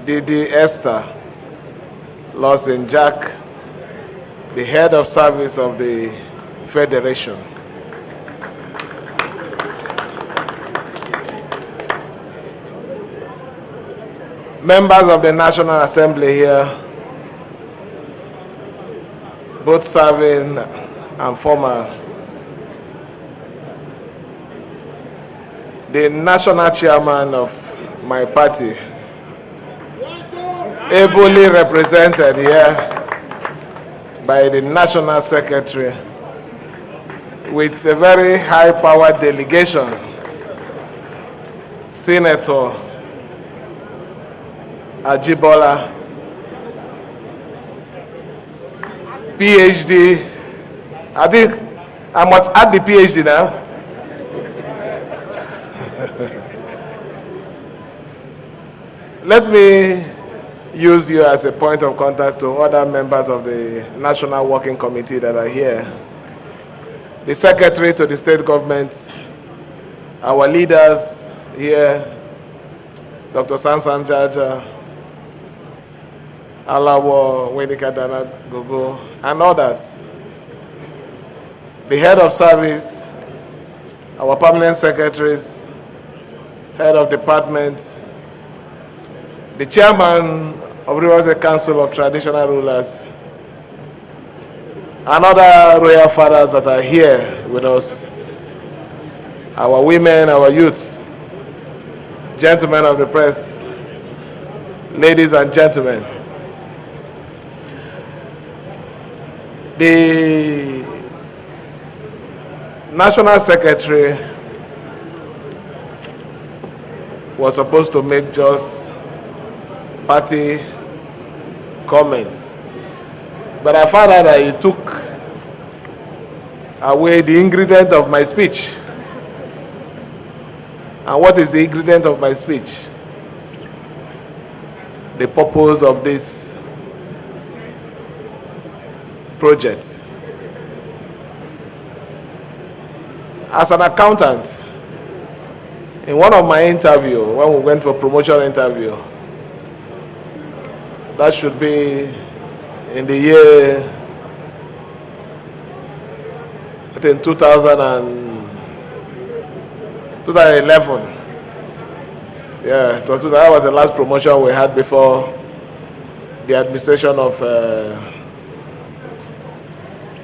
Didi Esther Lawson Jack, the head of service of the Federation. Members of the National Assembly here, both serving and former. The national chairman of my party, ably represented here by the national secretary, with a very high-powered delegation, Senator Ajibola, PhD. I think I must add the PhD now. Let me use you as a point of contact to other members of the National Working Committee that are here. The Secretary to the State Government, our leaders here, Dr. Samson Jaja, Alawo Wenikadana Gogo, and others. The head of service, our permanent secretaries, head of department, the chairman of Rivers State Council of Traditional Rulers, and other royal fathers that are here with us, our women, our youths, gentlemen of the press, ladies and gentlemen. The National Secretary was supposed to make just party comments, but I found out that he took away the ingredient of my speech. And what is the ingredient of my speech? The purpose of this project. As an accountant, in one of my interviews, when we went for promotion interview, that should be in the year, I think 2011. Yeah, that was the last promotion we had before the administration of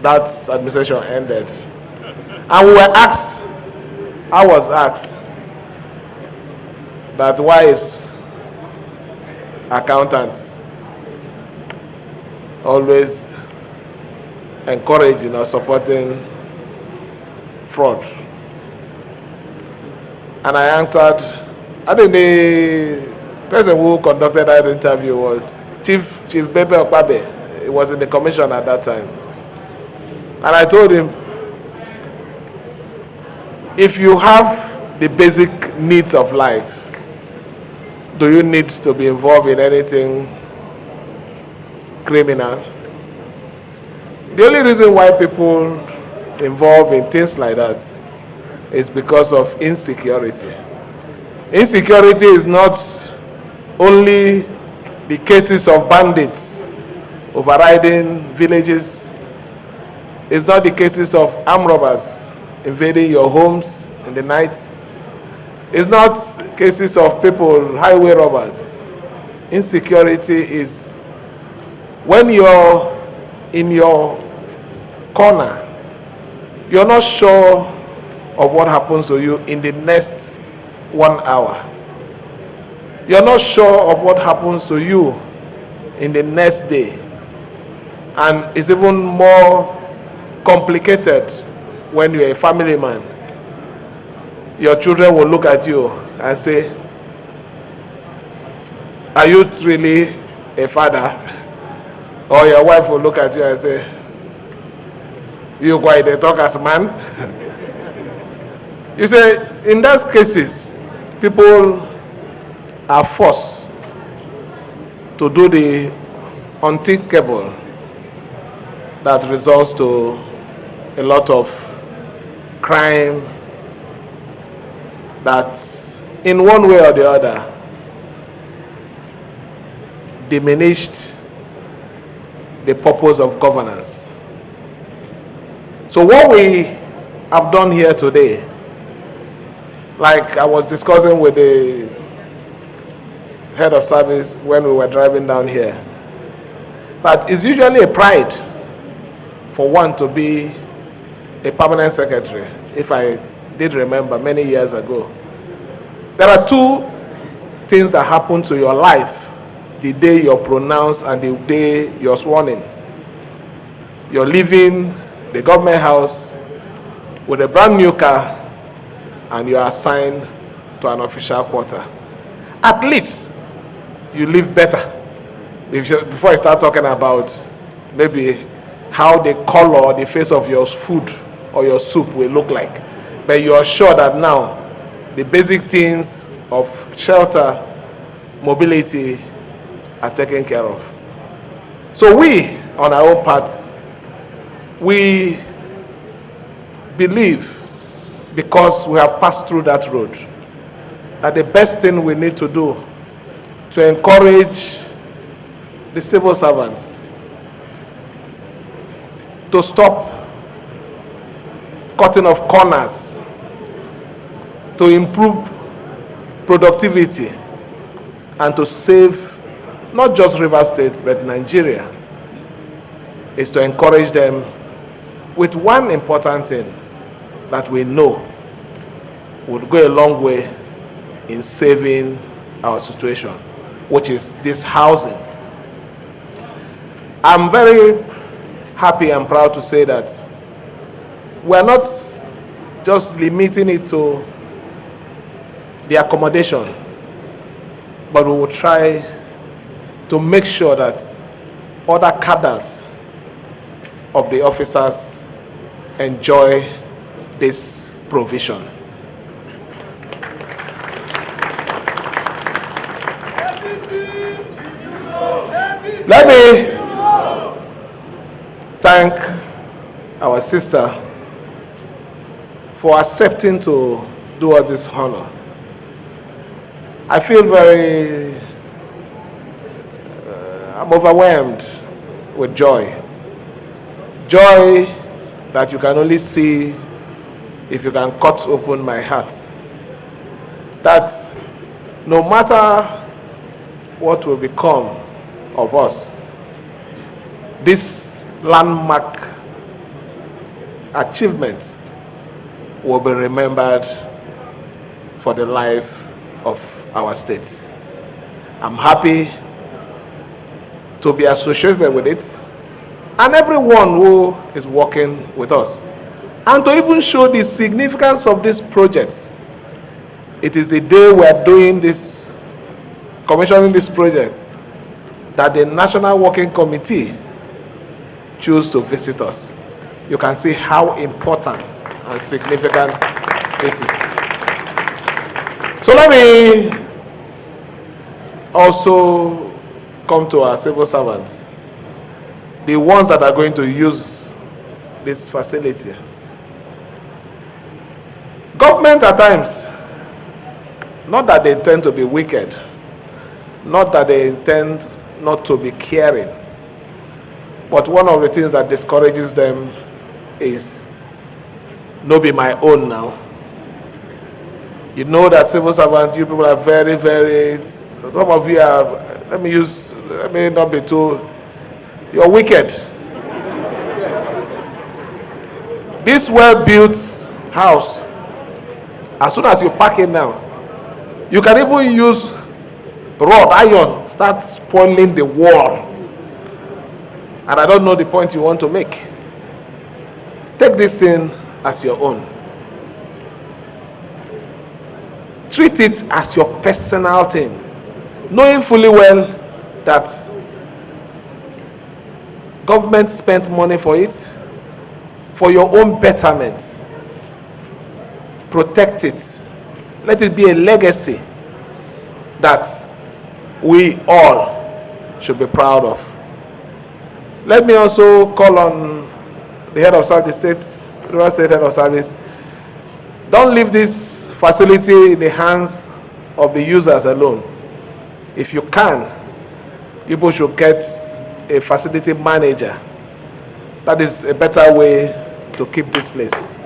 that administration ended. And we were asked, I was asked, that why is accountants always encouraging or supporting fraud? And I answered, I think the person who conducted that interview was Chief Bebe Okpabe. He was in the commission at that time. And I told him, if you have the basic needs of life, do you need to be involved in anything criminal? The only reason why people involve in things like that is because of insecurity. Insecurity is not only the cases of bandits overriding villages. It's not the cases of armed robbers invading your homes in the night. It's not cases of people, highway robbers. Insecurity is when you're in your corner, you're not sure of what happens to you in the next 1 hour. You're not sure of what happens to you in the next day. And it's even more complicated when you're a family man. Your children will look at you and say, are you really a father? Or your wife will look at you and say, you quite they talk as a man. You say, in those cases, people are forced to do the unthinkable that results to a lot of crime that in one way or the other diminished the purpose of governance. So what we have done here today, like I was discussing with the head of service when we were driving down here, that it's usually a pride for one to be a permanent secretary, if I did remember many years ago. There are two things that happen to your life the day you're pronounced and the day you're sworn in. You're leaving the government house with a brand new car and you are assigned to an official quarter. At least you live better. Before I start talking about maybe how the color, the face of your food or your soup will look like. But you are sure that now the basic things of shelter, mobility are taken care of. So we, on our own part, we believe, because we have passed through that road, that the best thing we need to do to encourage the civil servants to stop cutting off corners, to improve productivity, and to save not just Rivers State but Nigeria, is to encourage them with one important thing that we know would go a long way in saving our situation, which is this housing. I'm very happy and proud to say that we're not just limiting it to the accommodation, but we will try to make sure that other cadres of the officers enjoy this provision. Let me thank our sister for accepting to do us this honor. I feel very, I'm overwhelmed with joy. Joy that you can only see if you can cut open my heart. That no matter what will become of us, this landmark achievement will be remembered for the life of our state. I'm happy to be associated with it, and everyone who is working with us, and to even show the significance of this project. It is the day we are doing this, commissioning this project, that the National Working Committee choose to visit us. You can see how important and significant this is. So let me also come to our civil servants, the ones that are going to use this facility. Government at times, not that they intend to be wicked, not that they intend not to be caring, but one of the things that discourages them is, no be my own now. You know that civil servants, you people are very, very, some of you are, let me not be too, you're wicked. This well-built house, as soon as you pack it now, you can even use rod, iron, start spoiling the wall. And I don't know the point you want to make. Take this thing as your own. Treat it as your personal thing, knowing fully well that government spent money for it, for your own betterment. Protect it. Let it be a legacy that we all should be proud of. Let me also call on the head of service, the River State head of service. Don't leave this facility in the hands of the users alone. If you can, people should get a facility manager. That is a better way to keep this place.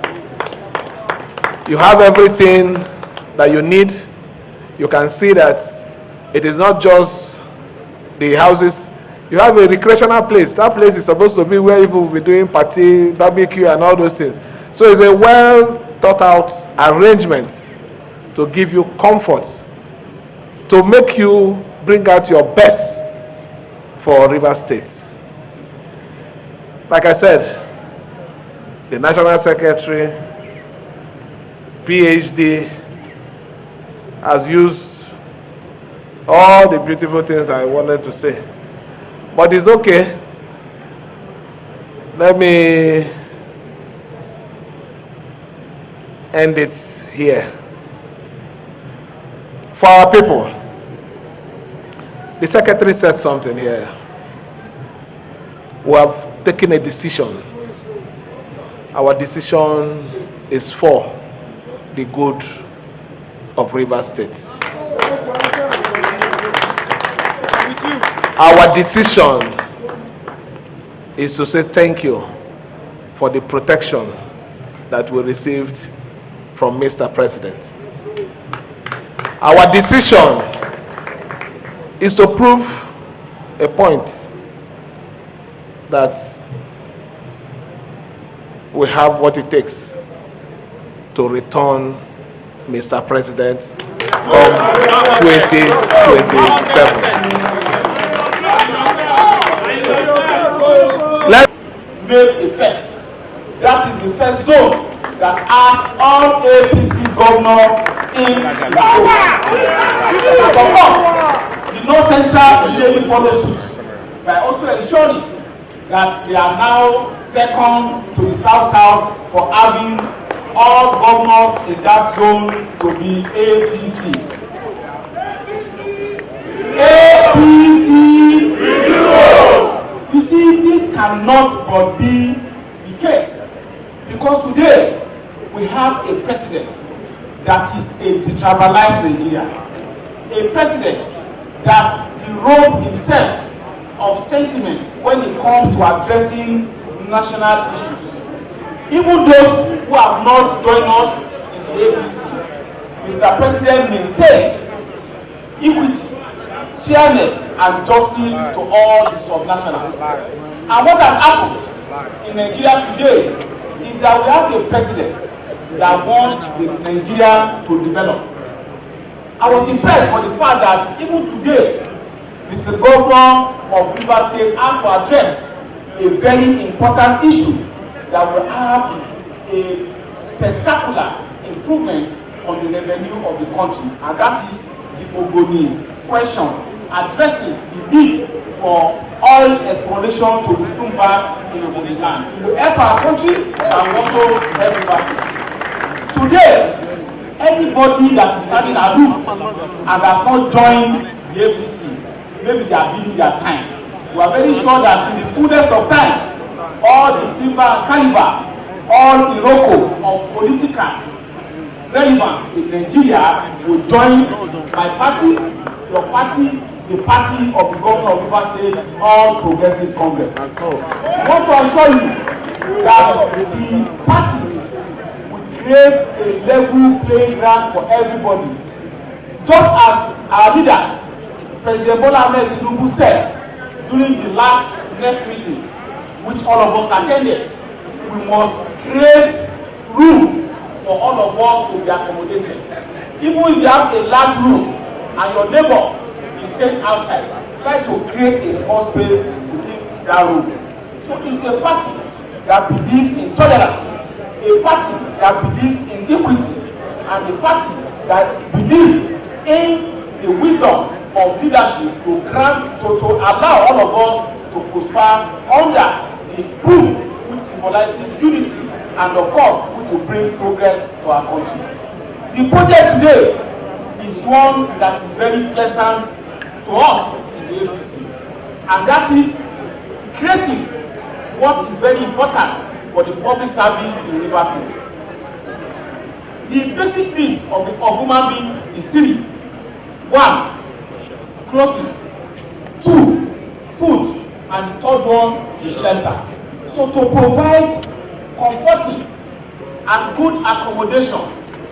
You have everything that you need. You can see that it is not just the houses. You have a recreational place. That place is supposed to be where people will be doing party, barbecue, and all those things. So it's a well thought out arrangement to give you comfort, to make you bring out your best for Rivers State. Like I said, the National Secretary, PhD, has used all the beautiful things I wanted to say. But it's okay. Let me end it here. For our people, the Secretary said something here. We have taken a decision. Our decision is for the good of Rivers State. Our decision is to say thank you for the protection that we received from Mr. President. Our decision is to prove a point that we have what it takes to return Mr. President come 2027. Let's make a first. That is the first zone that asks all APC governors in the zone. Of course, the North Central immediately follow suit by also ensuring that they are now second to the South for having all governors in that zone to be APC. APC! You see, this cannot but be the case, because today we have a president that is a detribalized Nigeria, a president that derobed himself of sentiment when it comes to addressing national issues. Even those who have not joined us in the APC, Mr. President maintained equity, fairness, and justice to all the subnationals. And what has happened in Nigeria today is that we have a president that wants Nigeria to develop. I was impressed for the fact that even today, Mr. Governor of Rivers State had to address a very important issue that will have a spectacular improvement on the revenue of the country, and that is the Ogoni question, addressing the need for oil exploration to resume back in Ogoni land. It will help our country and also help Rivers. Today, anybody that is standing aloof and has not joined the APC, maybe they are bidding their time. We are very sure that in the fullness of time, all the timber and caliber, all the Iroko of political relevance in Nigeria will join my party, your party, the party of the governor of Rivers State, All Progressive Congress. I want to assure you that the party will create a level playing ground for everybody. Just as our leader, President Tinubu said during the last NEC meeting, which all of us attended, we must create room for all of us to be accommodated. Even if you have a large room and your neighbor is staying outside, try to create a small space within that room. So it's a party that believes in tolerance, a party that believes in equity, and a party that believes in the wisdom of leadership to grant, to allow all of us to prosper under the boom which symbolizes unity and of course which will bring progress to our country. The project today is one that is very pleasant to us in the APC, and that is creating what is very important for the public service in Rivers State. The basic needs of human being is three. 1, clothing. 2, and the third one is shelter. So to provide comforting and good accommodation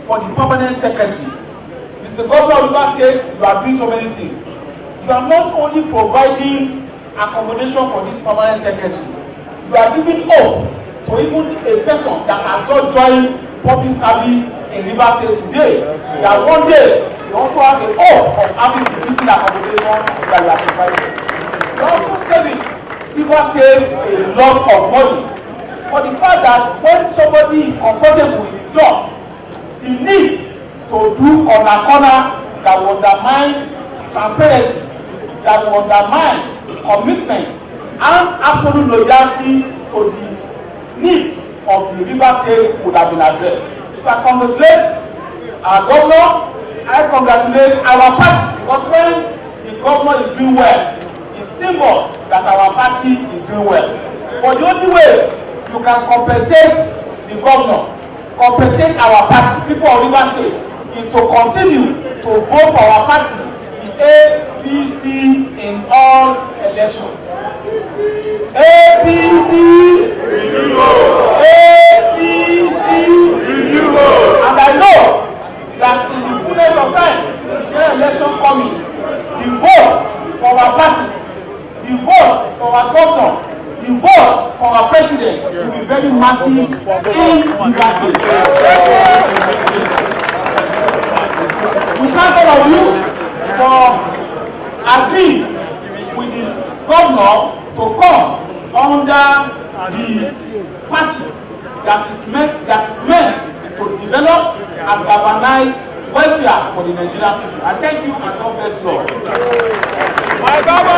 for the permanent secretary, Mr. Governor of Rivers State, you are doing so many things. You are not only providing accommodation for this permanent secretary, you are giving hope to even a person that has not joined public service in Rivers State today, that one day you also have the hope of having the decent accommodation that you are providing. You are also saving Rivers State a lot of money for the fact that when somebody is comfortable with his job, the need to do corner that will undermine transparency, that will undermine commitment and absolute loyalty to the needs of the Rivers State would have been addressed. So I congratulate our governor, I congratulate our party, because when the governor is doing well, it's symbol that our party is doing well. But the only way you can compensate the governor, compensate our party, people of Rivers State, is to continue to vote for our party, the APC in all elections. APC, APC, and I know that in the fullness of time, the election coming, the vote for our party, the vote for our governor, the vote for our president will be very massive in Rivers State. We thank all of you for agreeing with the governor to come under the party that is meant to develop and galvanize welfare for the Nigerian people. I thank you and God bless you all.